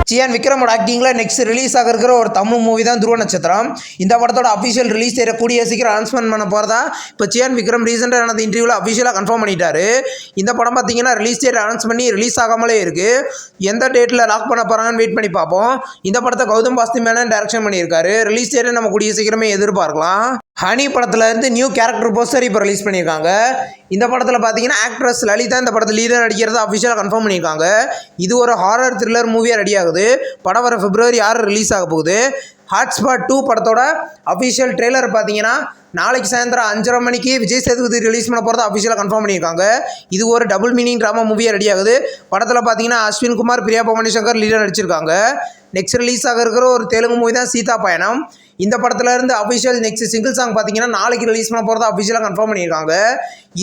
Cyan விக்ரமோட ஆக்டிங்கில் next release ஆக இருக்கிற ஒரு தமிழ் மூவி தான் துருவ நட்சத்திரம். இந்த படத்தோட அஃபிஷியல் ரிலீஸ் கூடிய சீக்கிரம் அனௌன்ஸ்மெண்ட் பண்ண போகிறதா இப்போ சியான் விக்ரம் ரீசெண்டாக நடந்த இன்டர்வியூவில் அஃபிஷியலாக கன்ஃபார்ம் பண்ணிட்டாரு. இந்த படம் பார்த்தீங்கன்னா ரிலீஸ் டேட் அனௌன்ஸ் பண்ணி ரிலீஸ் ஆகாமலே இருக்குது. எந்த டேட்டில் லாக் பண்ண போகிறாங்கன்னு வெயிட் பண்ணி பார்ப்போம். இந்த படத்தை கௌதம் வாஸ்தி மேனன் டைரக்ஷன் பண்ணியிருக்காரு. ரிலீஸ் டேட்டை நம்ம கூடிய சீக்கிரமே எதிர்பார்க்கலாம். ஹனி படத்தில் இருந்து நியூ கேரக்டர் போஸ்டர் இப்போ ரிலீஸ் பண்ணியிருக்காங்க. இந்த படத்தில் பார்த்தீங்கன்னா ஆக்ட்ரஸ் லலிதா இந்த படத்தில் லீடர் நடிக்கிறத அஃபிஷியலாக கன்ஃபார்ம் பண்ணியிருக்காங்க. இது ஒரு ஹாரர் த்ரில்லர் மூவியாக ரெடி ஆகுது. படம் வர February 6 ரிலீஸ் ஆக போகுது. ஹாட்ஸ்பாட் 2 படத்தோட அஃபிஷியல் ட்ரெய்லர் பார்த்தீங்கன்னா நாளைக்கு சாயந்தரம் 5:30 மணிக்கு விஜய் சேதுபதி ரிலீஸ் பண்ண போகிறத அஃபிஷியலாக கன்ஃபார்ம் பண்ணியிருக்காங்க. இது ஒரு டபுள் மீனிங் ட்ராமா மூவியாக ரெடி ஆகுது. படத்தில் பார்த்தீங்கன்னா அஸ்வின் குமார், பிரியா பவானி சங்கர் லீடர் நடிச்சிருக்காங்க. நெக்ஸ்ட் ரிலீஸ் ஆக இருக்கிற ஒரு தெலுங்கு மூவி தான் சீதா பயணம். இந்த படத்தில் இருந்து அஃபிஷியல் நெக்ஸ்ட் சிங்கிள் சாங் பார்த்தீங்கன்னா நாளைக்கு ரிலீஸ் பண்ண போகிறத அஃபிஷியலாக கன்ஃபார்ம் பண்ணியிருக்காங்க.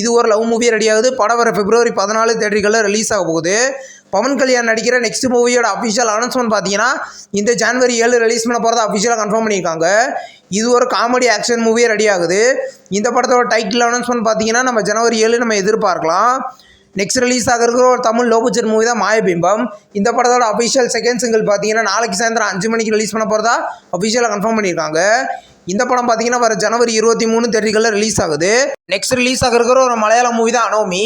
இது ஒரு லவ் மூவியாக ரெடி ஆகுது. படம் வர February 14 தேட்டர்களில் ரிலீஸ் ஆக போகுது. பவன் கல்யாண் நடிக்கிற நெக்ஸ்ட் மூவியோட அஃபிஷியல் அனௌன்ஸ்மெண்ட் பார்த்தீங்கன்னா இந்த January 7 ரிலீஸ் பண்ண போகிறத அஃபிஷியலாக கன்ஃபார்ம் பண்ணியிருக்காங்க. இது ஒரு காமெடி ஆக்ஷன் மூவியாக ரெடி ஆகுது. இந்த படத்தோட டைட்டில் அனௌன்ஸ்மெண்ட் பார்த்தீங்கன்னா நம்ம January 7 நம்ம எதிர்பார்க்கலாம். நெக்ஸ்ட் ரிலீஸ் ஆக இருக்கிற ஒரு தமிழ் லோ பட்ஜெட் மூவி தான் மாயபிம்பம். இந்த படத்தோட அஃபிஷியல் செகண்ட் சிங்கிள் பார்த்தீங்கன்னா நாளைக்கு சாயந்தரம் 5 மணிக்கு ரிலீஸ் பண்ண போகிறதா அஃபிஷியலாக கன்ஃபார்ம் பண்ணியிருக்காங்க. இந்த படம் பார்த்தீங்கன்னா வர January 23 தேட்டர்களில் ரிலீஸ் ஆகுது. நெக்ஸ்ட் ரிலீஸ் ஆக இருக்கிற ஒரு மலையாளம் மூவி தான் அனோமி.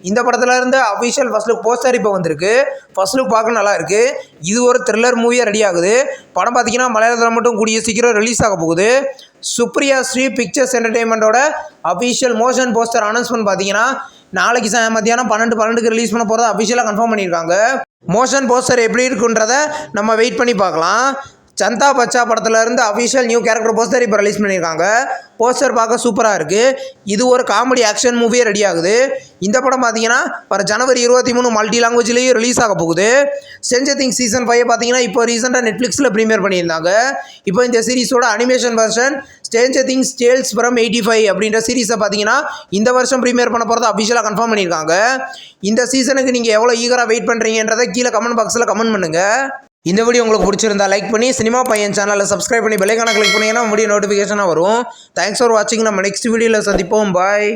இந்த படத்தில் இருந்து அஃபிஷியல் ஃபர்ஸ்ட் லுக் போஸ்டர் இப்போ வந்திருக்கு. ஃபர்ஸ்ட் லுக் பார்க்க நல்லா இருக்குது. இது ஒரு த்ரில்லர் மூவியாக ரெடி ஆகுது. படம் பார்த்தீங்கன்னா மலையாளத்தில் மட்டும் கூடிய சீக்கிரம் ரிலீஸ் ஆக போகுது. சுப்ரியா ஸ்ரீ பிக்சர்ஸ் என்டர்டெயின்மெண்ட்டோட அஃபிஷியல் மோஷன் போஸ்டர் அனௌன்ஸ்மெண்ட் பார்த்தீங்கன்னா நாளைக்கு மத்தியானம் 12:12க்கு ரிலீஸ் பண்ண போகிறத அஃபிஷியலாக கன்ஃபார்ம் பண்ணியிருக்காங்க. மோஷன் போஸ்டர் எப்படி இருக்குன்றதை நம்ம வெயிட் பண்ணி பார்க்கலாம். சந்தா பச்சா படத்தில் இருந்து அஃபிஷியல் நியூ கேரக்டர் போஸ்டர் இப்போ ரிலீஸ் பண்ணியிருக்காங்க. போஸ்டர் பார்க்க சூப்பராக இருக்குது. இது ஒரு காமெடி ஆக்ஷன் மூவியே ரெடி ஆகுது. இந்த படம் பார்த்தீங்கன்னா வர January 23 மல்டி லாங்குவேஜ்லேயும் ரிலீஸ் ஆக போகுது. ஸ்ட்ரேஞ்சர் திங்ஸ் சீசன் 5 பார்த்தீங்கன்னா இப்போ ரீசெண்டாக நெட்ஃப்ளிக்ஸில் ப்ரீமியர் பண்ணியிருந்தாங்க. இப்போ இந்த சீரிஸோட animation version Stranger Things Tales from 85 அப்படின்ற சீரிஸை பார்த்தீங்கன்னா இந்த வருஷம் ப்ரீமியர் பண்ண போகிறத அஃபிஷியலாக கன்ஃபார்ம் பண்ணியிருக்காங்க. இந்த சீசனுக்கு நீங்கள் எவ்வளோ ஈகராக வெயிட் பண்ணுறீங்கன்றதை கீழே கமெண்ட் பாக்ஸில் கமெண்ட் பண்ணுங்கள். இந்த வீடியோ உங்களுக்கு பிடிச்சிருந்தா லைக் பண்ணி சினிமா பையன் சேனலில் சப்ஸ்கிரைப் பண்ணி பெல் ஐகானை கிளிக் பண்ணிங்கன்னா வீடியோ நோட்டிஃபிகேஷனாக வரும். தேங்க்ஸ் ஃபார் வாட்சிங். நம்ம நெக்ஸ்ட் வீடியோவில் சந்திப்போம். பாய்.